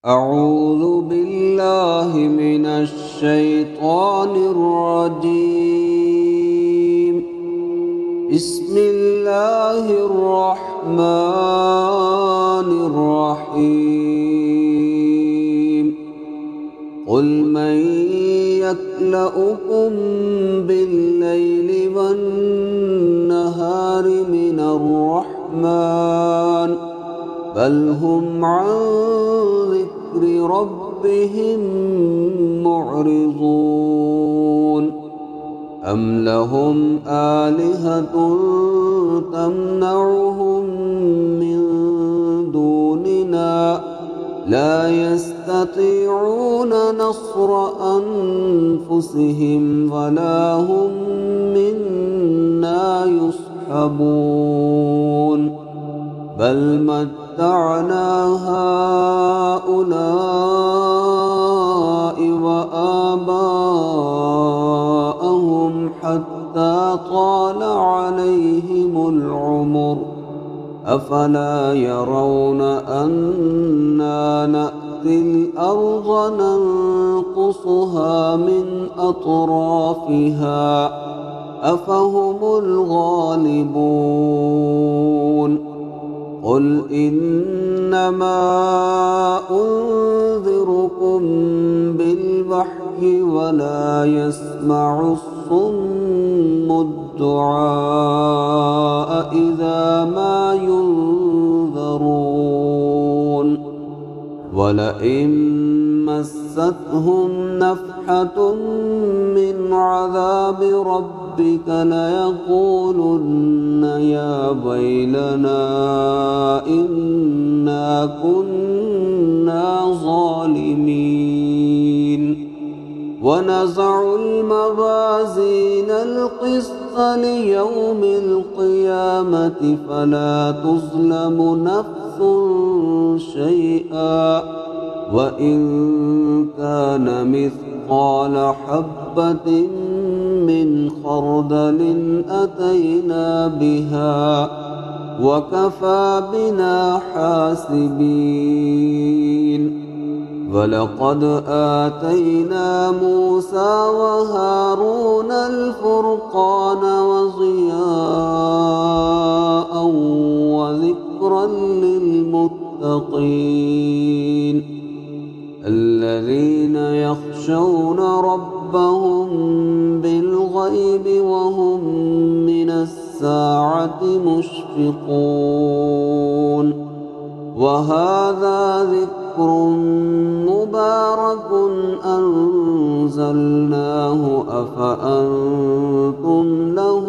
أعوذ بالله من الشيطان الرجيم. بسم الله الرحمن الرحيم. قل من يكلؤكم بالليل والنهار من الرحمن بل هم عن ذكر ربهم معرضون. أم لهم آلهة تمنعهم من دوننا لا يستطيعون نصر أنفسهم ولا هم منا يصحبون. بل متعنا هؤلاء وآباءهم حتى طال عليهم العمر أفلا يرون أنا نأتي الأرض ننقصها من أطرافها أفهم الغالبون. قل إنما أنذركم بالوحي ولا يسمع الصم الدعاء إذا ما ينذرون. ولئن مستهم نفحة من عذاب ربك ليقولن يا ويلنا إنا كنا ظالمين. ونزع الموازين القسط ليوم القيامة فلا تظلم نفس شيئا وإن كان مثقال حبة من خردل أتينا بها وكفى بنا حاسبين. ولقد آتينا موسى وهارون الفرقان وضياء وذكرا للمتقين الذين يخشون ربهم بالغيب وهم من الساعة مشفقون. وهذا ذكر مبارك أنزلناه أفأنتم له